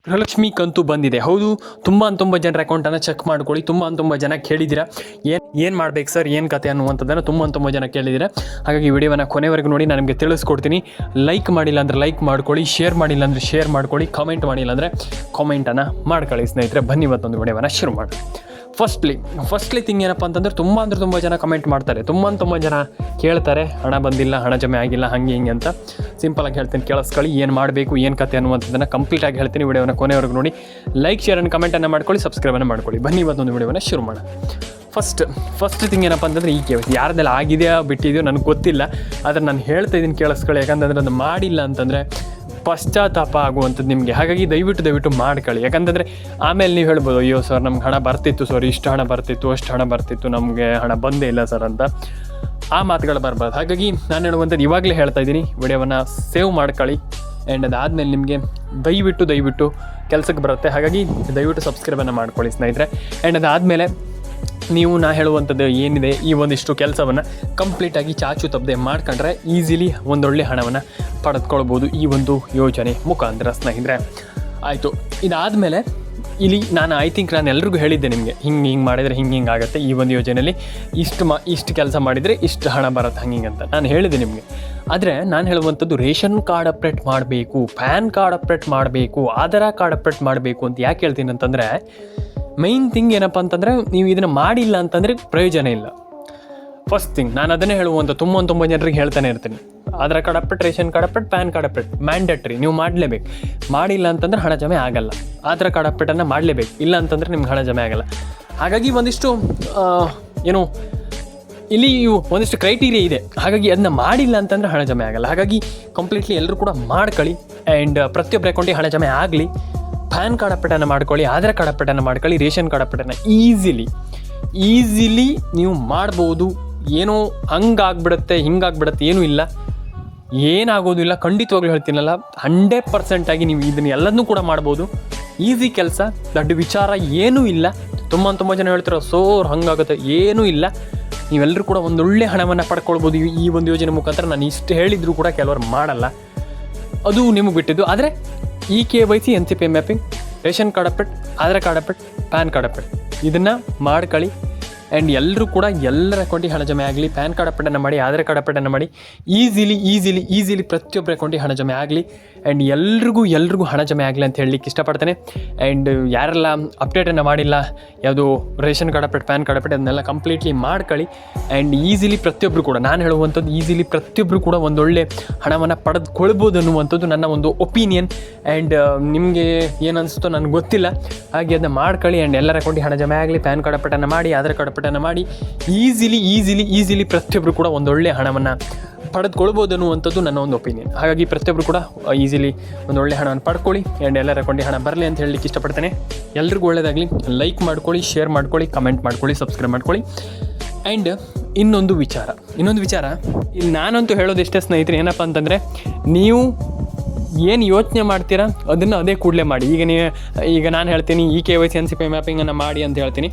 ಗೃಹಲಕ್ಷ್ಮಿ ಕಂತು ಬಂದಿದೆ. ಹೌದು, ತುಂಬ ಜನರ ಅಕೌಂಟನ್ನು ಚೆಕ್ ಮಾಡ್ಕೊಳ್ಳಿ. ತುಂಬ ಜನ ಕೇಳಿದ್ದೀರಾ ಏನು ಮಾಡ್ಬೇಕು ಸರ್, ಏನು ಕತೆ ಅನ್ನುವಂಥದ್ದನ್ನು ತುಂಬ ಜನ ಕೇಳಿದ್ದೀರಾ. ಹಾಗಾಗಿ ವಿಡಿಯೋವನ್ನು ಕೊನೆವರೆಗೂ ನೋಡಿ, ನಾನು ನಿಮಗೆ ತಿಳಿಸ್ಕೊಡ್ತೀನಿ. ಲೈಕ್ ಮಾಡಿಲ್ಲ ಅಂದರೆ ಲೈಕ್ ಮಾಡ್ಕೊಳ್ಳಿ, ಶೇರ್ ಮಾಡಿಲ್ಲ ಅಂದರೆ ಶೇರ್ ಮಾಡ್ಕೊಳ್ಳಿ, ಕಮೆಂಟ್ ಮಾಡಿಲ್ಲ ಅಂದರೆ ಕಾಮೆಂಟನ್ನು ಮಾಡ್ಕೊಳ್ಳಿ ಸ್ನೇಹಿತರೆ. ಬನ್ನಿ ಇವತ್ತೊಂದು ವಿಡಿಯೋವನ್ನು ಶುರು ಮಾಡಿ. ಫಸ್ಟ್ಲಿ ಥಿಂಗ್ ಏನಪ್ಪ ಅಂತಂದರೆ ತುಂಬ ಜನ ಕಮೆಂಟ್ ಮಾಡ್ತಾರೆ, ತುಂಬ ಜನ ಕೇಳ್ತಾರೆ, ಹಣ ಬಂದಿಲ್ಲ, ಹಣ ಜಮೆ ಆಗಿಲ್ಲ, ಹಾಗೆ ಹಿಂಗೆ ಅಂತ. ಸಿಂಪಲಾಗಿ ಹೇಳ್ತೀನಿ, ಕೇಳಿಸ್ಕೊಳ್ಳಿ. ಏನು ಮಾಡಬೇಕು, ಏನು ಕತೆ ಅನ್ನುವಂಥದ್ದನ್ನು ಕಂಪ್ಲೀಟಾಗಿ ಹೇಳ್ತೀನಿ. ವಿಡಿಯೋನ ಕೊನೆವರೆಗೂ ನೋಡಿ, ಲೈಕ್ ಶೇರ್ ಆ್ಯಂಡ್ ಕಮೆಂಟನ್ನು ಮಾಡ್ಕೊಳ್ಳಿ, ಸಬ್ಸ್ಕ್ರೈಬನ್ನು ಮಾಡ್ಕೊಳ್ಳಿ. ಬನ್ನಿ ಇವತ್ತೊಂದು ವಿಡಿಯೋನ ಶುರು ಮಾಡೋಣ. ಫಸ್ಟ್ ಥಿಂಗ್ ಏನಪ್ಪ ಅಂತಂದರೆ ಈ KYC ಯಾರ್ದೆಲ್ಲ ಆಗಿದೆಯಾ ಬಿಟ್ಟಿದೆಯೋ ನನಗೆ ಗೊತ್ತಿಲ್ಲ, ಆದರೆ ನಾನು ಹೇಳ್ತಾ ಇದ್ದೀನಿ ಕೇಳಿಸ್ಕೊಳ್ಳಿ. ಯಾಕಂತಂದರೆ ಅದು ಮಾಡಿಲ್ಲ ಅಂತಂದರೆ ಪಶ್ಚಾತ್ತಾಪ ಆಗುವಂಥದ್ದು ನಿಮಗೆ. ಹಾಗಾಗಿ ದಯವಿಟ್ಟು ಮಾಡ್ಕೊಳ್ಳಿ. ಯಾಕಂತಂದರೆ ಆಮೇಲೆ ನೀವು ಹೇಳ್ಬೋದು, ಅಯ್ಯೋ ಸರ್ ನಮ್ಗೆ ಹಣ ಬರ್ತಿತ್ತು ಸರ್, ಇಷ್ಟು ಹಣ ಬರ್ತಿತ್ತು, ಅಷ್ಟು ಹಣ ಬರ್ತಿತ್ತು, ನಮಗೆ ಹಣ ಬಂದೇ ಇಲ್ಲ ಸರ್ ಅಂತ ಆ ಮಾತುಗಳು ಬರಬಾರ್ದು. ಹಾಗಾಗಿ ನಾನು ಹೇಳುವಂಥದ್ದು ಇವಾಗಲೇ ಹೇಳ್ತಾ ಇದ್ದೀನಿ, ವಿಡಿಯೋವನ್ನು ಸೇವ್ ಮಾಡ್ಕೊಳ್ಳಿ. ಆ್ಯಂಡ್ ಅದಾದಮೇಲೆ ನಿಮಗೆ ದಯವಿಟ್ಟು ಕೆಲಸಕ್ಕೆ ಬರುತ್ತೆ. ಹಾಗಾಗಿ ದಯವಿಟ್ಟು ಸಬ್ಸ್ಕ್ರೈಬನ್ನು ಮಾಡ್ಕೊಳ್ಳಿ ಸ್ನೇಹಿತರೆ. ಆ್ಯಂಡ್ ಅದಾದಮೇಲೆ ನೀವು ನಾ ಹೇಳುವಂಥದ್ದು ಏನಿದೆ, ಈ ಒಂದಿಷ್ಟು ಕೆಲಸವನ್ನು ಕಂಪ್ಲೀಟಾಗಿ ಚಾಚು ತಪ್ಪದೆ ಮಾಡ್ಕೊಂಡ್ರೆ ಈಸಿಲಿ ಒಂದೊಳ್ಳೆ ಹಣವನ್ನು ಪಡೆದುಕೊಳ್ಬೋದು ಈ ಒಂದು ಯೋಜನೆ ಮುಖಾಂತರ ಸ್ನೇಹಿತರೆ. ಆಯಿತು, ಇದಾದಮೇಲೆ ಇಲ್ಲಿ ಐ ಥಿಂಕ್ ನಾನು ಎಲ್ರಿಗೂ ಹೇಳಿದ್ದೆ ನಿಮಗೆ, ಹಿಂಗೆ ಮಾಡಿದರೆ ಹಿಂಗೆ ಆಗುತ್ತೆ, ಈ ಒಂದು ಯೋಜನೆಯಲ್ಲಿ ಇಷ್ಟು ಕೆಲಸ ಮಾಡಿದರೆ ಇಷ್ಟು ಹಣ ಬರುತ್ತೆ ಹಂಗೆ ಅಂತ ನಾನು ಹೇಳಿದೆ ನಿಮಗೆ. ಆದರೆ ನಾನು ಹೇಳುವಂಥದ್ದು ರೇಷನ್ ಕಾರ್ಡ್ ಅಪ್ಡೇಟ್ ಮಾಡಬೇಕು, ಪ್ಯಾನ್ ಕಾರ್ಡ್ ಅಪ್ಡೇಟ್ ಮಾಡಬೇಕು, ಆಧಾರ್ ಕಾರ್ಡ್ ಅಪ್ಡೇಟ್ ಮಾಡಬೇಕು ಅಂತ ಯಾಕೆ ಹೇಳ್ತೀನಿ ಅಂತಂದರೆ, ಮೈನ್ ಥಿಂಗ್ ಏನಪ್ಪ ಅಂತಂದರೆ ನೀವು ಇದನ್ನು ಮಾಡಿಲ್ಲ ಅಂತಂದರೆ ಪ್ರಯೋಜನ ಇಲ್ಲ. ಫಸ್ಟ್ ಥಿಂಗ್ ನಾನು ಅದನ್ನೇ ಹೇಳುವಂಥ ತುಂಬ ಜನರಿಗೆ ಹೇಳ್ತಾನೆ ಇರ್ತೀನಿ, Aadhaar card update, ration card update, PAN card update mandatory, ನೀವು ಮಾಡಲೇಬೇಕು. ಮಾಡಿಲ್ಲ ಅಂತಂದರೆ ಹಣ ಜಮೆ ಆಗಲ್ಲ. ಆಧಾರ್ ಕಾರ್ಡ್ ಅಪ್ಡೇಟನ್ನು ಮಾಡಲೇಬೇಕು, ಇಲ್ಲ ಅಂತಂದರೆ ನಿಮ್ಗೆ ಹಣ ಜಮೆ ಆಗಲ್ಲ. ಹಾಗಾಗಿ ಒಂದಿಷ್ಟು ಇಲ್ಲಿ ಒಂದಿಷ್ಟು ಕ್ರೈಟೀರಿಯಾ ಇದೆ. ಹಾಗಾಗಿ ಅದನ್ನ ಮಾಡಿಲ್ಲ ಅಂತಂದರೆ ಹಣ ಜಮೆ ಆಗಲ್ಲ. ಹಾಗಾಗಿ ಕಂಪ್ಲೀಟ್ಲಿ ಎಲ್ಲರೂ ಕೂಡ ಮಾಡ್ಕೊಳ್ಳಿ. ಆ್ಯಂಡ್ ಪ್ರತಿಯೊಬ್ಬರ ಅಕೌಂಟಿಗೆ ಹಣ ಜಮೆ ಆಗಲಿ. ಪ್ಯಾನ್ ಕಾರ್ಡ್ ಅಪ್ಡೇಟನ್ನು ಮಾಡ್ಕೊಳ್ಳಿ, ಆಧಾರ್ ಕಾರ್ಡ್ ಅಪ್ಡೇಟನ್ನು ಮಾಡ್ಕೊಳ್ಳಿ, ರೇಷನ್ ಕಾರ್ಡ್ ಅಪ್ಡೇಟನ್ನು ಈಸಿಲಿ ನೀವು ಮಾಡ್ಬೋದು. ಏನೋ ಹಂಗಾಗ್ಬಿಡುತ್ತೆ ಹಿಂಗಾಗ್ಬಿಡುತ್ತೆ ಏನೂ ಇಲ್ಲ, ಏನಾಗೋದಿಲ್ಲ. ಖಂಡಿತವಾಗ್ಲೂ ಹೇಳ್ತೀನಲ್ಲ, 100% ನೀವು ಇದನ್ನು ಎಲ್ಲದನ್ನೂ ಕೂಡ ಮಾಡ್ಬೋದು. ಈಸಿ ಕೆಲಸ, ದೊಡ್ಡ ವಿಚಾರ ಏನೂ ಇಲ್ಲ. ತುಂಬ ಜನ ಹೇಳ್ತಾರೆ ಸೋರ್ ಹಂಗಾಗುತ್ತೆ, ಏನೂ ಇಲ್ಲ. ನೀವೆಲ್ಲರೂ ಕೂಡ ಒಂದೊಳ್ಳೆ ಹಣವನ್ನು ಪಡ್ಕೊಳ್ಬೋದು ಈ ಒಂದು ಯೋಜನೆ ಮುಖಾಂತರ. ನಾನು ಇಷ್ಟು ಹೇಳಿದರೂ ಕೂಡ ಕೆಲವರು ಮಾಡಲ್ಲ, ಅದು ನಿಮಗೆ ಬಿಟ್ಟಿದ್ದು. ಆದರೆ ಈ KYC NCPI mapping, ration card update, Aadhaar card update, PAN card update ಇದನ್ನು ಮಾಡ್ಕೊಳ್ಳಿ. ಆ್ಯಂಡ್ ಎಲ್ಲರೂ ಕೂಡ ಎಲ್ಲರ ಅಕೌಂಟಿಗೆ ಹಣ ಜಮೆ ಆಗಲಿ. ಪ್ಯಾನ್ ಕಾರ್ಡ್ ಅಪ್ಡೇಟನ್ನು ಮಾಡಿ, ಆಧಾರ್ ಕಾರ್ಡ್ ಅಪ್ಡೇಟನ್ನು ಮಾಡಿ, ಈಸಿಲಿ ಪ್ರತಿಯೊಬ್ಬರ ಅಕೌಂಟಿಗೆ ಹಣ ಜಮೆ ಆಗಲಿ. ಆ್ಯಂಡ್ ಎಲ್ರಿಗೂ ಹಣ ಜಮೆ ಆಗಲಿ ಅಂತ ಹೇಳಲಿಕ್ಕೆ ಇಷ್ಟಪಡ್ತೇನೆ. ಆ್ಯಂಡ್ ಯಾರೆಲ್ಲ ಅಪ್ಡೇಟನ್ನು ಮಾಡಿಲ್ಲ, ಯಾವುದು ration card update, PAN card update ಅದನ್ನೆಲ್ಲ ಕಂಪ್ಲೀಟ್ಲಿ ಮಾಡ್ಕೊಳ್ಳಿ. ಆ್ಯಂಡ್ ಈಸಿಲಿ ಪ್ರತಿಯೊಬ್ಬರು ಕೂಡ, ನಾನು ಹೇಳುವಂಥದ್ದು ಈಸಿಲಿ ಪ್ರತಿಯೊಬ್ಬರು ಕೂಡ ಒಂದೊಳ್ಳೆ ಹಣವನ್ನು ಪಡೆದುಕೊಳ್ಬೋದು ಅನ್ನುವಂಥದ್ದು ನನ್ನ ಒಂದು ಒಪಿನಿಯನ್. ಆ್ಯಂಡ್ ನಿಮಗೆ ಏನು ಅನಿಸುತ್ತೋ ನನಗೆ ಗೊತ್ತಿಲ್ಲ, ಹಾಗೆ ಅದನ್ನ ಮಾಡ್ಕೊಳ್ಳಿ. ಆ್ಯಂಡ್ ಎಲ್ಲರ ಅಕೌಂಟಿಗೆ ಹಣ ಜಮೆ ಆಗಲಿ. ಪ್ಯಾನ್ ಕಾರ್ಡ್ ಅಪ್ಡೇಟನ್ನು ಮಾಡಿ, ಆಧಾರ್ ಕಾರ್ಡ್ ಅಪ್ಡೇಟನ್ನು ಮಾಡಿ, ಈಸಿಲಿ ಪ್ರತಿಯೊಬ್ಬರು ಕೂಡ ಒಂದೊಳ್ಳೆ ಹಣವನ್ನು ಪಡೆದುಕೊಳ್ಬೋದು ಅನ್ನುವಂಥದ್ದು ನನ್ನ ಒಂದು ಒಪಿನಿಯನ್. ಹಾಗಾಗಿ ಪ್ರತಿಯೊಬ್ಬರು ಕೂಡ ಈಸಿಲಿ ಒಂದೊಳ್ಳೆ ಹಣವನ್ನು ಪಡ್ಕೊಳ್ಳಿ. ಆ್ಯಂಡ್ ಎಲ್ಲರ ಅಕೌಂಟಿಗೆ ಹಣ ಬರಲಿ ಅಂತ ಹೇಳಲಿಕ್ಕೆ ಇಷ್ಟಪಡ್ತೇನೆ. ಎಲ್ರಿಗೂ ಒಳ್ಳೆಯದಾಗಲಿ. ಲೈಕ್ ಮಾಡ್ಕೊಳ್ಳಿ, ಶೇರ್ ಮಾಡ್ಕೊಳ್ಳಿ, ಕಮೆಂಟ್ ಮಾಡ್ಕೊಳ್ಳಿ, ಸಬ್ಸ್ಕ್ರೈಬ್ ಮಾಡ್ಕೊಳ್ಳಿ. ಆ್ಯಂಡ್ ಇನ್ನೊಂದು ವಿಚಾರ ಇಲ್ಲಿ ನಾನಂತೂ ಹೇಳೋದಿಷ್ಟೇ ಸ್ನೇಹಿತರೆ, ಏನಪ್ಪ ಅಂತಂದರೆ ನೀವು ಏನು ಯೋಚನೆ ಮಾಡ್ತೀರಾ ಅದನ್ನು ಅದೇ ಕೂಡಲೇ ಮಾಡಿ. ಈಗ ನಾನು ಹೇಳ್ತೀನಿ ಈ KYC NCPI ಮ್ಯಾಪಿಂಗನ್ನು ಮಾಡಿ ಅಂತ ಹೇಳ್ತೀನಿ,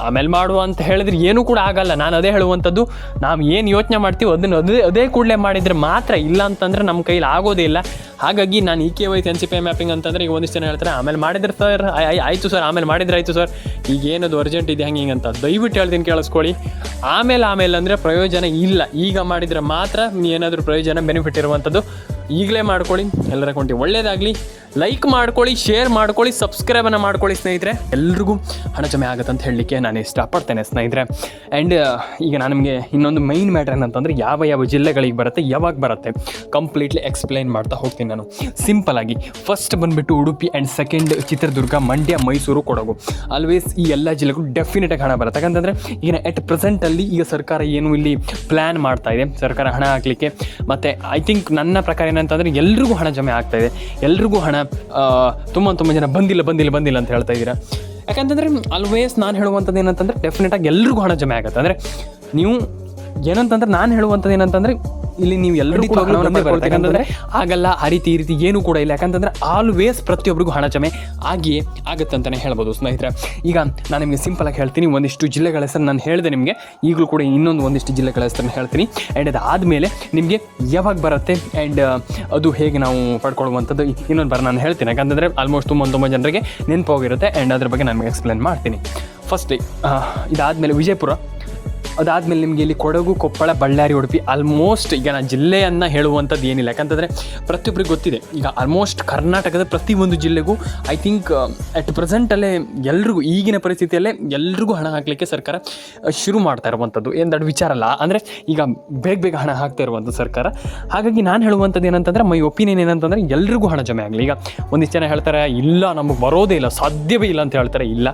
ಆಮೇಲೆ ಮಾಡುವ ಅಂತ ಹೇಳಿದ್ರೆ ಏನೂ ಕೂಡ ಆಗಲ್ಲ. ನಾನು ಅದೇ ಹೇಳುವಂಥದ್ದು, ನಾವು ಏನು ಯೋಚನೆ ಮಾಡ್ತೀವೋ ಅದನ್ನು ಅದೇ ಕೂಡಲೇ ಮಾಡಿದರೆ ಮಾತ್ರ, ಇಲ್ಲ ಅಂತಂದರೆ ನಮ್ಮ ಕೈಲಿ ಆಗೋದೇ ಇಲ್ಲ. ಹಾಗಾಗಿ ನಾನು ಈ KYC NCPI ಮ್ಯಾಪಿಂಗ್ ಅಂತಂದರೆ ಈಗ ಒಂದಿಷ್ಟು ಜನ ಹೇಳ್ತಾರೆ ಆಮೇಲೆ ಮಾಡಿದ್ರೆ ಸರ್ ಆಯಿತು ಸರ್, ಆಮೇಲೆ ಮಾಡಿದ್ರೆ ಆಯಿತು ಸರ್, ಈಗ ಏನದು ಅರ್ಜೆಂಟ್ ಇದೆ ಹಂಗೆ ಅಂತ. ದಯವಿಟ್ಟು ಹೇಳ್ತೀನಿ ಕೇಳಿಸ್ಕೊಳ್ಳಿ. ಆಮೇಲೆ ಅಂದರೆ ಪ್ರಯೋಜನ ಇಲ್ಲ. ಈಗ ಮಾಡಿದರೆ ಮಾತ್ರ ಏನಾದರೂ ಪ್ರಯೋಜನ ಬೆನಿಫಿಟ್ ಇರುವಂಥದ್ದು. ಈಗಲೇ ಮಾಡ್ಕೊಳ್ಳಿ. ಎಲ್ಲರ ಅಕೌಂಟಿಗೆ ಒಳ್ಳೆಯದಾಗಲಿ. ಲೈಕ್ ಮಾಡ್ಕೊಳ್ಳಿ, ಶೇರ್ ಮಾಡ್ಕೊಳ್ಳಿ, ಸಬ್ಸ್ಕ್ರೈಬನ್ನು ಮಾಡ್ಕೊಳ್ಳಿ ಸ್ನೇಹಿತರೆ. ಎಲ್ರಿಗೂ ಹಣ ಜಮೆ ಆಗುತ್ತೆ ಅಂತ ಹೇಳಲಿಕ್ಕೆ ನಾನು ಇಷ್ಟಪಡ್ತೇನೆ ಸ್ನೇಹಿತರೆ. ಆ್ಯಂಡ್ ಈಗ ನಾನು ನಿಮಗೆ ಇನ್ನೊಂದು ಮೈನ್ ಮ್ಯಾಟರ್ ಏನಂತಂದರೆ ಯಾವ ಜಿಲ್ಲೆಗಳಿಗೆ ಬರುತ್ತೆ, ಯಾವಾಗ ಬರುತ್ತೆ ಕಂಪ್ಲೀಟ್ಲಿ ಎಕ್ಸ್ಪ್ಲೈನ್ ಮಾಡ್ತಾ ಹೋಗ್ತೀನಿ ನಾನು ಸಿಂಪಲಾಗಿ. ಫಸ್ಟ್ ಬಂದುಬಿಟ್ಟು Udupi, and second Chitradurga, Mandya, Mysuru, Kodagu. Always ಈ ಎಲ್ಲ ಜಿಲ್ಲೆಗಳು ಡೆಫಿನೆಟಾಗಿ ಹಣ ಬರುತ್ತೆ. ಯಾಕಂತಂದರೆ ಈಗ ಎಟ್ ಪ್ರೆಸೆಂಟಲ್ಲಿ ಈಗ ಸರ್ಕಾರ ಏನು ಇಲ್ಲಿ ಪ್ಲ್ಯಾನ್ ಮಾಡ್ತಾ ಇದೆ, ಸರ್ಕಾರ ಹಣ ಹಾಕಲಿಕ್ಕೆ. ಮತ್ತು ಐ ಥಿಂಕ್ ನನ್ನ ಪ್ರಕಾರ ಏನಂತಂದರೆ ಎಲ್ರಿಗೂ ಹಣ ಜಮೆ ಆಗ್ತಾಯಿದೆ. ಎಲ್ರಿಗೂ ಹಣ ತುಂಬ ಜನ ಬಂದಿಲ್ಲ ಅಂತ ಹೇಳ್ತಾ ಇದ್ದೀರಾ. ಯಾಕಂತಂದರೆ ಆಲ್ವೇಸ್ ನಾನು ಹೇಳುವಂಥದ್ದು ಏನಂತಂದರೆ ಡೆಫಿನೆಟಾಗಿ ಎಲ್ರಿಗೂ ಹಣ ಜಮೆ ಆಗುತ್ತೆ. ಅಂದರೆ ನೀವು ಏನಂತಂದ್ರೆ ನಾನು ಹೇಳುವಂಥದ್ದು ಏನಂತಂದರೆ ಇಲ್ಲಿ ನೀವು ಎಲ್ಲರೂ ಕೂಡ ಹಣವನ್ನು ಪಡ್ಕೊಳ್ತೀರಿ. ಯಾಕಂತಂದರೆ ಆಗಲ್ಲ ಆ ರೀತಿ ಏನೂ ಕೂಡ ಇಲ್ಲ. ಯಾಕಂತಂದರೆ ಆಲ್ವೇಸ್ ಪ್ರತಿಯೊಬ್ಬರಿಗೂ ಹಣ ಜಮೆ ಆಗಿಯೇ ಆಗುತ್ತೆ ಅಂತಲೇ ಹೇಳ್ಬೋದು ಸ್ನೇಹಿತರೆ. ಈಗ ನಾನು ನಿಮಗೆ ಸಿಂಪಲಾಗಿ ಹೇಳ್ತೀನಿ, ಒಂದಿಷ್ಟು ಜಿಲ್ಲೆಗಳ ಹೆಸರು ನಾನು ಹೇಳಿದೆ ನಿಮಗೆ, ಈಗಲೂ ಕೂಡ ಇನ್ನೊಂದು ಒಂದಿಷ್ಟು ಜಿಲ್ಲೆಗಳ ಹೆಸರನ್ನು ಹೇಳ್ತೀನಿ. ಆ್ಯಂಡ್ ಅದಾದಮೇಲೆ ನಿಮಗೆ ಯಾವಾಗ ಬರುತ್ತೆ ಆ್ಯಂಡ್ ಅದು ಹೇಗೆ ನಾವು ಪಡ್ಕೊಳ್ಳುವಂಥದ್ದು ಇನ್ನೊಂದು ನಾನು ಹೇಳ್ತೀನಿ. ಯಾಕಂತಂದರೆ ಆಲ್ಮೋಸ್ಟ್ ತುಂಬ ಜನರಿಗೆ ನೆನಪೋಗಿರುತ್ತೆ ಆ್ಯಂಡ್ ಅದ್ರ ಬಗ್ಗೆ ನಾನು ಎಕ್ಸ್ಪ್ಲೇನ್ ಮಾಡ್ತೀನಿ. ಫಸ್ಟ್ ಇದಾದಮೇಲೆ ವಿಜಯಪುರ, ಅದಾದಮೇಲೆ ನಿಮಗೆ ಇಲ್ಲಿ ಕೊಡಗು, ಕೊಪ್ಪಳ, ಬಳ್ಳಾರಿ, ಉಡುಪಿ. ಆಲ್ಮೋಸ್ಟ್ ಈಗ ನಾನು ಜಿಲ್ಲೆಯನ್ನು ಹೇಳುವಂಥದ್ದು ಏನಿಲ್ಲ. ಯಾಕಂತಂದರೆ ಪ್ರತಿಯೊಬ್ಬರಿಗೆ ಗೊತ್ತಿದೆ, ಈಗ ಆಲ್ಮೋಸ್ಟ್ ಕರ್ನಾಟಕದ ಪ್ರತಿಯೊಂದು ಜಿಲ್ಲೆಗೂ ಐ ಥಿಂಕ್ ಅಟ್ ಪ್ರೆಸೆಂಟಲ್ಲೇ ಎಲ್ರಿಗೂ ಈಗಿನ ಪರಿಸ್ಥಿತಿಯಲ್ಲೇ ಎಲ್ರಿಗೂ ಹಣ ಹಾಕಲಿಕ್ಕೆ ಸರ್ಕಾರ ಶುರು ಮಾಡ್ತಾ ಇರುವಂಥದ್ದು. ಏನು ದೊಡ್ಡ ವಿಚಾರ ಅಲ್ಲ. ಅಂದರೆ ಈಗ ಬೇಗ ಹಣ ಹಾಕ್ತಾ ಇರುವಂಥದ್ದು ಸರ್ಕಾರ. ಹಾಗಾಗಿ ನಾನು ಹೇಳುವಂಥದ್ದು ಏನಂತಂದರೆ, ಮೈ ಒಪಿನಿಯನ್ ಏನಂತಂದರೆ ಎಲ್ರಿಗೂ ಹಣ ಜಮೆ ಆಗಲಿ. ಈಗ ಒಂದಿಷ್ಟು ಜನ ಹೇಳ್ತಾರೆ ಇಲ್ಲ ನಮಗೆ ಬರೋದೇ ಇಲ್ಲ, ಸಾಧ್ಯವೇ ಇಲ್ಲ ಅಂತ ಹೇಳ್ತಾರೆ. ಇಲ್ಲ,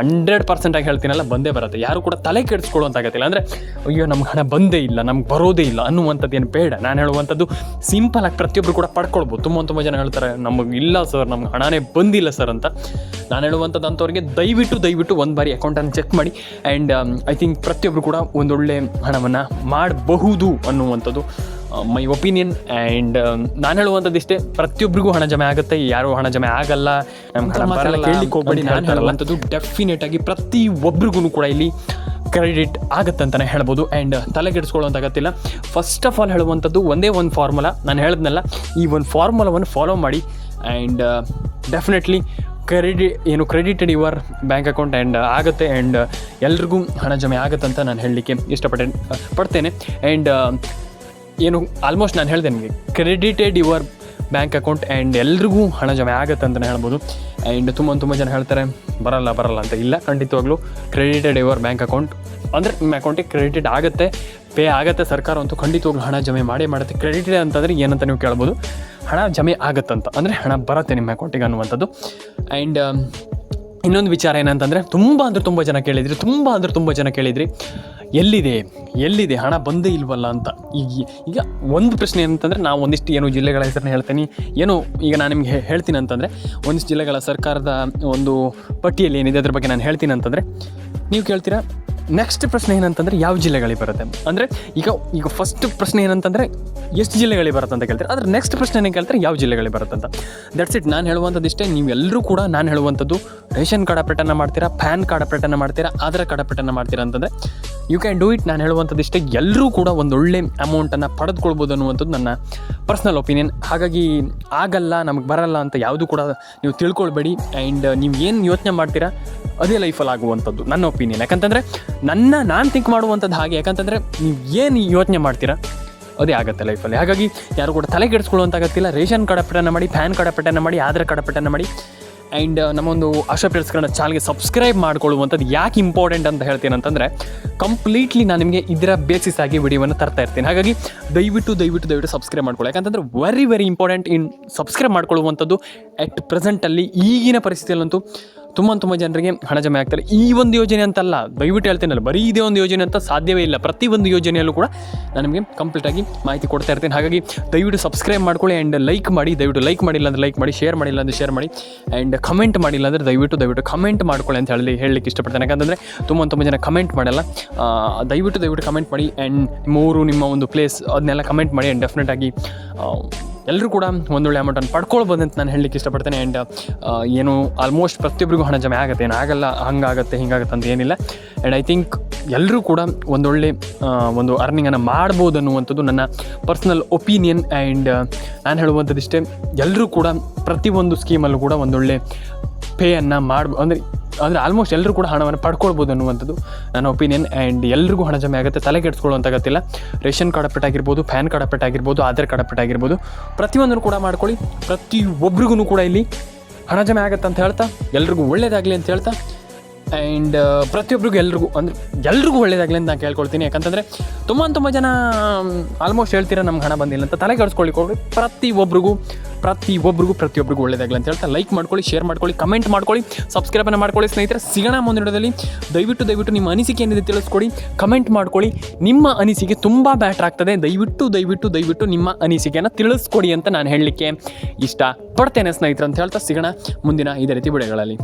100% ಆಗಿ ಹೇಳ್ತೀನಲ್ಲ, ಬಂದೇ ಬರುತ್ತೆ. ಯಾರು ಕೂಡ ತಲೆ ಕೆಡಿಸ್ಕೊಳ್ಳುವಂತಾಗತ್ತಿಲ್ಲ. ಅಂದರೆ ಅಯ್ಯೋ ನಮ್ಗೆ ಹಣ ಬಂದೇ ಇಲ್ಲ, ನಮ್ಗೆ ಬರೋದೇ ಇಲ್ಲ ಅನ್ನುವಂಥದ್ದು ಏನು ಬೇಡ. ನಾನು ಹೇಳುವಂಥದ್ದು ಸಿಂಪಲಾಗಿ ಪ್ರತಿಯೊಬ್ಬರು ಕೂಡ ಪಡ್ಕೊಳ್ಬೋದು. ತುಂಬ ಜನ ಹೇಳ್ತಾರೆ ನಮಗೆ ಇಲ್ಲ ಸರ್, ನಮ್ಗೆ ಹಣನೇ ಬಂದಿಲ್ಲ ಸರ್ ಅಂತ. ನಾನು ಹೇಳುವಂಥದ್ದು ಅಂಥವ್ರಿಗೆ ದಯವಿಟ್ಟು ಒಂದು ಬಾರಿ ಅಕೌಂಟನ್ನು ಚೆಕ್ ಮಾಡಿ. ಆ್ಯಂಡ್ ಐ ಥಿಂಕ್ ಪ್ರತಿಯೊಬ್ಬರು ಕೂಡ ಒಂದೊಳ್ಳೆ ಹಣವನ್ನು ಮಾಡಬಹುದು ಅನ್ನುವಂಥದ್ದು ಮೈ ಒಪಿನಿಯನ್. ಆ್ಯಂಡ್ ನಾನು ಹೇಳುವಂಥದ್ದು ಇಷ್ಟೇ, ಪ್ರತಿಯೊಬ್ಬರಿಗೂ ಹಣ ಜಮೆ ಆಗುತ್ತೆ, ಯಾರು ಹಣ ಜಮೆ ಆಗಲ್ಲ, ನಮ್ಗೆ ಹಣ ಬರಲ್ಲ ಕೇಳಲಿಕ್ಕೆ ಹೋಗ್ಬೇಡಿ. ನಾನು ಹೇಳುವಂಥದ್ದು ಡೆಫಿನೆಟಾಗಿ ಪ್ರತಿಯೊಬ್ಬರಿಗೂ ಕೂಡ ಇಲ್ಲಿ ಕ್ರೆಡಿಟ್ ಆಗುತ್ತೆ ಅಂತಲೇ ಹೇಳ್ಬೋದು. ಆ್ಯಂಡ್ ತಲೆಗೆಡಿಸ್ಕೊಳ್ಳೋಂತಾಗತ್ತಿಲ್ಲ. ಫಸ್ಟ್ ಆಫ್ ಆಲ್ ಹೇಳುವಂಥದ್ದು ಒಂದೇ ಒಂದು ಫಾರ್ಮುಲಾ, ನಾನು ಹೇಳಿದ್ನಲ್ಲ, ಈ ಒಂದು ಫಾರ್ಮುಲಾವನ್ನು ಫಾಲೋ ಮಾಡಿ. And definitely credited your bank account and ಆಗುತ್ತೆ. ಆ್ಯಂಡ್ ಎಲ್ರಿಗೂ ಹಣ ಜಮೆ ಆಗುತ್ತೆ ಅಂತ ನಾನು ಹೇಳಲಿಕ್ಕೆ ಪಡ್ತೇನೆ. ಆ್ಯಂಡ್ ಆಲ್ಮೋಸ್ಟ್ ನಾನು ಹೇಳಿದೆ ನಿಮಗೆ, credited your bank account and ಎಲ್ರಿಗೂ ಹಣ ಜಮೆ ಆಗುತ್ತೆ ಅಂತಲೇ ಹೇಳ್ಬೋದು. ಆ್ಯಂಡ್ ತುಂಬ ಜನ ಹೇಳ್ತಾರೆ ಬರಲ್ಲ ಅಂತ. ಇಲ್ಲ, ಖಂಡಿತವಾಗ್ಲೂ ಕ್ರೆಡಿಟೆಡ್ ಯುವರ್ ಬ್ಯಾಂಕ್ ಅಕೌಂಟ್ ಅಂದರೆ ನಿಮ್ಮ ಅಕೌಂಟಿಗೆ ಕ್ರೆಡಿಟೆಡ್ ಆಗುತ್ತೆ, ಪೇ ಆಗುತ್ತೆ. ಸರ್ಕಾರ ಅಂತೂ ಖಂಡಿತವಾಗ್ಲೂ ಹಣ ಜಮೆ ಮಾಡುತ್ತೆ. ಕ್ರೆಡಿಟೆಡ್ ಅಂತಂದರೆ ಏನಂತ ನೀವು ಕೇಳ್ಬೋದು, ಹಣ ಜಮೆ ಆಗುತ್ತಂತ, ಅಂದರೆ ಹಣ ಬರುತ್ತೆ ನಿಮ್ಮ ಅಕೌಂಟಿಗೆ ಅನ್ನುವಂಥದ್ದು. ಆ್ಯಂಡ್ ಇನ್ನೊಂದು ವಿಚಾರ ಏನಂತಂದರೆ, ತುಂಬ ಜನ ಕೇಳಿದ್ರಿ ಎಲ್ಲಿದೆ ಹಣ ಬಂದೇ ಇಲ್ವಲ್ಲ ಅಂತ. ಈಗ ಒಂದು ಪ್ರಶ್ನೆ ಏನಂತಂದರೆ, ನಾವು ಒಂದಿಷ್ಟು ಜಿಲ್ಲೆಗಳ ಹೆಸರನ್ನ ಹೇಳ್ತೀನಿ. ಈಗ ನಾನು ನಿಮಗೆ ಹೇಳ್ತೀನಿ ಅಂತಂದರೆ, ಒಂದಿಷ್ಟು ಜಿಲ್ಲೆಗಳ ಸರ್ಕಾರದ ಒಂದು ಪಟ್ಟಿಯಲ್ಲಿ ಏನಿದೆ ಅದ್ರ ಬಗ್ಗೆ ನಾನು ಹೇಳ್ತೀನಿ ಅಂತಂದರೆ, ನೀವು ಕೇಳ್ತೀರಾ ನೆಕ್ಸ್ಟ್ ಪ್ರಶ್ನೆ ಏನಂತಂದರೆ ಯಾವ ಜಿಲ್ಲೆಗಳಿಗೆ ಬರುತ್ತೆ ಅಂದರೆ, ಈಗ ಫಸ್ಟ್ ಪ್ರಶ್ನೆ ಏನಂತಂದರೆ ಎಷ್ಟು ಜಿಲ್ಲೆಗಳಿಗೆ ಬರುತ್ತೆ ಅಂತ ಕೇಳ್ತಾರೆ. ಆದರೆ ನೆಕ್ಸ್ಟ್ ಪ್ರಶ್ನೆ ಏನು ಕೇಳ್ತಾರೆ, ಯಾವ ಜಿಲ್ಲೆಗಳಿಗೆ ಬರುತ್ತೆ ಅಂತ. That's it. ನಾನು ಹೇಳುವಂಥದ್ದು ಇಷ್ಟೇ. ನೀವೆಲ್ಲರೂ ಕೂಡ ನಾನು ಹೇಳುವಂಥದ್ದು ರೇಷನ್ ಕಾರ್ಡ್ ಅಪ್ಡೇಟನ್ನು ಮಾಡ್ತೀರಾ, ಪ್ಯಾನ್ ಕಾರ್ಡ್ ಅಪ್ಡೇಟನ್ನು ಮಾಡ್ತೀರಾ, ಆಧಾರ್ ಕಾರ್ಡ್ ಅಪ್ಡೇಟನ್ನು ಮಾಡ್ತೀರಾ ಅಂತಂದರೆ ಯು ಕ್ಯಾನ್ ಡೂ ಇಟ್. ನಾನು ಹೇಳುವಂಥದ್ದು ಇಷ್ಟೇ, ಎಲ್ಲರೂ ಕೂಡ ಒಂದೊಳ್ಳೆ ಅಮೌಂಟನ್ನು ಪಡೆದುಕೊಳ್ಬೋದು ಅನ್ನುವಂಥದ್ದು ನನ್ನ ಪರ್ಸ್ನಲ್ ಒಪಿನಿಯನ್. ಹಾಗಾಗಿ ಆಗಲ್ಲ, ನಮಗೆ ಬರಲ್ಲ ಅಂತ ಯಾವುದು ಕೂಡ ನೀವು ತಿಳ್ಕೊಳ್ಬೇಡಿ. ಆ್ಯಂಡ್ ನೀವು ಏನು ಯೋಚನೆ ಮಾಡ್ತೀರಾ ಅದೇ ಲೈಫಲ್ಲಿ ಆಗುವಂಥದ್ದು ನನ್ನ ಒಪಿನಿಯನ್. ಯಾಕಂತಂದರೆ ನಾನು ಥಿಂಕ್ ಮಾಡುವಂಥದ್ದು ಹಾಗೆ. ಯಾಕಂತಂದರೆ ನೀವು ಏನು ಯೋಚನೆ ಮಾಡ್ತೀರಾ ಅದೇ ಆಗುತ್ತೆ ಲೈಫಲ್ಲಿ. ಹಾಗಾಗಿ ಯಾರು ಕೂಡ ತಲೆ ಕೆಡಿಸ್ಕೊಳ್ಳುವಂತಾಗತ್ತಿಲ್ಲ. ರೇಷನ್ ಕಾರ್ಡ್ ಅಪ್ಡೇಟನ್ನು ಮಾಡಿ, ಪ್ಯಾನ್ ಕಾರ್ಡ್ ಅಪ್ಡೇಟನ್ನು ಮಾಡಿ, ಆಧಾರ್ ಕಾರ್ಡ್ ಅಪ್ಡೇಟನ್ನು ಮಾಡಿ. ಆ್ಯಂಡ್ ನಮ್ಮೊಂದು ಆಶಾ ಪೀರ್ಸ್ ಕನ್ನಡ ಚಾನಲ್ಗೆ ಸಬ್ಸ್ಕ್ರೈಬ್ ಮಾಡ್ಕೊಳ್ಳುವಂಥದ್ದು ಯಾಕೆ ಇಂಪಾರ್ಟೆಂಟ್ ಅಂತ ಹೇಳ್ತೀನಿ ಅಂತಂದರೆ, ಕಂಪ್ಲೀಟ್ಲಿ ನಾನು ನಿಮಗೆ ಇದರ ಬೇಸಿಸ್ ಆಗಿ ವಿಡಿಯೋವನ್ನು ತರ್ತಾ ಇರ್ತೀನಿ. ಹಾಗಾಗಿ ದಯವಿಟ್ಟು ಸಬ್ಸ್ಕ್ರೈಬ್ ಮಾಡ್ಕೊಳ್ಳಿ. ಯಾಕಂತಂದರೆ ವೆರಿ ಇಂಪಾರ್ಟೆಂಟ್ ಇನ್ ಸಬ್ಸ್ಕ್ರೈಬ್ ಮಾಡ್ಕೊಳ್ಳುವಂಥದ್ದು. ಅಟ್ ಪ್ರೆಸೆಂಟಲ್ಲಿ ಈಗಿನ ಪರಿಸ್ಥಿತಿಯಲ್ಲಂತೂ ತುಂಬ ಜನರಿಗೆ ಹಣ ಜಮೆ ಆಗ್ತಾರೆ. ಈ ಒಂದು ಯೋಜನೆ ಅಂತಲ್ಲ, ದಯವಿಟ್ಟು ಹೇಳ್ತೀನಲ್ಲ, ಬರೀ ಇದೇ ಒಂದು ಯೋಜನೆ ಅಂತ ಸಾಧ್ಯವೇ ಇಲ್ಲ. ಪ್ರತಿಯೊಂದು ಯೋಜನೆಯಲ್ಲೂ ಕೂಡ ನಾನು ನಿಮಗೆ ಕಂಪ್ಲೀಟಾಗಿ ಮಾಹಿತಿ ಕೊಡ್ತಾ ಇರ್ತೀನಿ. ಹಾಗಾಗಿ ದಯವಿಟ್ಟು ಸಬ್ಸ್ಕ್ರೈಬ್ ಮಾಡ್ಕೊಳ್ಳಿ ಆ್ಯಂಡ್ ಲೈಕ್ ಮಾಡಿ. ದಯವಿಟ್ಟು ಲೈಕ್ ಮಾಡಿಲ್ಲ ಅಂದರೆ ಲೈಕ್ ಮಾಡಿ, ಶೇರ್ ಮಾಡಿಲ್ಲ ಅಂದರೆ ಶೇರ್ ಮಾಡಿ, ಆ್ಯಂಡ್ ಕಮೆಂಟ್ ಮಾಡಿಲ್ಲ ಅಂದರೆ ದಯವಿಟ್ಟು ಕಮೆಂಟ್ ಮಾಡ್ಕೊಳ್ಳಿ ಅಂತ ಹೇಳಲಿಕ್ಕೆ ಇಷ್ಟಪಡ್ತೇನೆ. ಯಾಕಂತಂದರೆ ತುಂಬ ಜನ ಕಮೆಂಟ್ ಮಾಡಲ್ಲ. ದಯವಿಟ್ಟು ಕಮೆಂಟ್ ಮಾಡಿ. ಆ್ಯಂಡ್ ನಿಮ್ಮ ಊರು, ನಿಮ್ಮ ಒಂದು ಪ್ಲೇಸ್ ಅದನ್ನೆಲ್ಲ ಕಮೆಂಟ್ ಮಾಡಿ. ಆ್ಯಂಡ್ ಡೆಫಿನೆಟಾಗಿ ಎಲ್ಲರೂ ಕೂಡ ಒಂದೊಳ್ಳೆ ಅಮೌಂಟನ್ನು ಪಡ್ಕೊಳ್ಬೋದು ಅಂತ ನಾನು ಹೇಳಲಿಕ್ಕೆ ಇಷ್ಟಪಡ್ತೇನೆ. ಆ್ಯಂಡ್ ಆಲ್ಮೋಸ್ಟ್ ಪ್ರತಿಯೊಬ್ಬರಿಗೂ ಹಣ ಜಮೆ ಆಗುತ್ತೆ, ಏನಾಗಲ್ಲ, ಹಿಂಗಾಗುತ್ತೆ ಅಂತ ಏನಿಲ್ಲ. ಆ್ಯಂಡ್ ಐ ಥಿಂಕ್ ಎಲ್ಲರೂ ಕೂಡ ಒಂದೊಳ್ಳೆ ಒಂದು ಅರ್ನಿಂಗನ್ನು ಮಾಡ್ಬೋದು ಅನ್ನುವಂಥದ್ದು ನನ್ನ ಪರ್ಸ್ನಲ್ ಒಪಿನಿಯನ್. ಆ್ಯಂಡ್ ನಾನು ಹೇಳುವಂಥದ್ದು ಇಷ್ಟೇ, ಎಲ್ಲರೂ ಕೂಡ ಪ್ರತಿಯೊಂದು ಸ್ಕೀಮಲ್ಲೂ ಕೂಡ ಒಂದೊಳ್ಳೆ ಪೇಯನ್ನು ಅಂದರೆ ಆಲ್ಮೋಸ್ಟ್ ಎಲ್ಲರೂ ಕೂಡ ಹಣವನ್ನು ಪಡ್ಕೊಳ್ಬೋದು ಅನ್ನುವಂಥದ್ದು ನನ್ನ ಒಪಿನಿಯನ್. ಆ್ಯಂಡ್ ಎಲ್ರಿಗೂ ಹಣ ಜಮೆ ಆಗುತ್ತೆ, ತಲೆ ಕೆಡಿಸ್ಕೊಳ್ಳುವಂತಾಗತ್ತಿಲ್ಲ. ರೇಷನ್ ಕಾರ್ಡ್ ಅಪ್ಡೇಟ್ ಆಗಿರ್ಬೋದು, ಪ್ಯಾನ್ ಕಾರ್ಡ್ ಅಪ್ಡೇಟ್ ಆಗಿರ್ಬೋದು, ಆಧಾರ್ ಕಾರ್ಡ್ ಅಪ್ಡೇಟ್ ಆಗಿರ್ಬೋದು, ಪ್ರತಿಯೊಂದನ್ನು ಕೂಡ ಮಾಡ್ಕೊಳ್ಳಿ. ಪ್ರತಿಯೊಬ್ಬರಿಗೂ ಕೂಡ ಇಲ್ಲಿ ಹಣ ಜಮೆ ಆಗುತ್ತೆ ಅಂತ ಹೇಳ್ತಾ, ಎಲ್ರಿಗೂ ಒಳ್ಳೆಯದಾಗಲಿ ಅಂತ ಹೇಳ್ತಾ, ಆ್ಯಂಡ್ ಪ್ರತಿಯೊಬ್ಬರಿಗೂ ಎಲ್ರಿಗೂ ಒಳ್ಳೆಯದಾಗಲಿ ಅಂತ ನಾನು ಕೇಳ್ಕೊಳ್ತೀನಿ. ಯಾಕಂತಂದರೆ ತುಂಬ ಜನ ಆಲ್ಮೋಸ್ಟ್ ಹೇಳ್ತೀರಾ ನಮ್ಗೆ ಹಣ ಬಂದಿಲ್ಲ ಅಂತ. ತಲೆ ಕೆಡಿಸ್ಕೊಳ್ಳಿ. ಪ್ರತಿಯೊಬ್ಬರಿಗೂ ಒಳ್ಳೆಯದಾಗಲಿ ಅಂತ ಹೇಳ್ತಾ, ಲೈಕ್ ಮಾಡ್ಕೊಳ್ಳಿ, ಶೇರ್ ಮಾಡ್ಕೊಳ್ಳಿ, ಕಮೆಂಟ್ ಮಾಡ್ಕೊಳ್ಳಿ, ಸಬ್ಸ್ಕ್ರೈಬನ್ನು ಮಾಡ್ಕೊಳ್ಳಿ. ಸ್ನೇಹಿತರೆ, ಸಿಗೋಣ ಮುಂದಿನ ವಿಡಿಯೋದಲ್ಲಿ. ದಯವಿಟ್ಟು ನಿಮ್ಮ ಅನಿಸಿಕೆ ಏನಿದೆ ತಿಳಿಸ್ಕೊಡಿ, ಕಮೆಂಟ್ ಮಾಡ್ಕೊಳ್ಳಿ. ನಿಮ್ಮ ಅನಿಸಿಕೆ ತುಂಬ ಬ್ಯಾಟ್ರ್ ಆಗ್ತದೆ. ದಯವಿಟ್ಟು ನಿಮ್ಮ ಅನಿಸಿಕೆಯನ್ನು ತಿಳಿಸ್ಕೊಡಿ ಅಂತ ನಾನು ಹೇಳಲಿಕ್ಕೆ ಇಷ್ಟಪಡ್ತೇನೆ ಸ್ನೇಹಿತರೆ ಅಂತ ಹೇಳ್ತಾ, ಸಿಗೋಣ ಮುಂದಿನ ಇದೇ ರೀತಿ ವಿಡಿಯೋಗಳಲ್ಲಿ.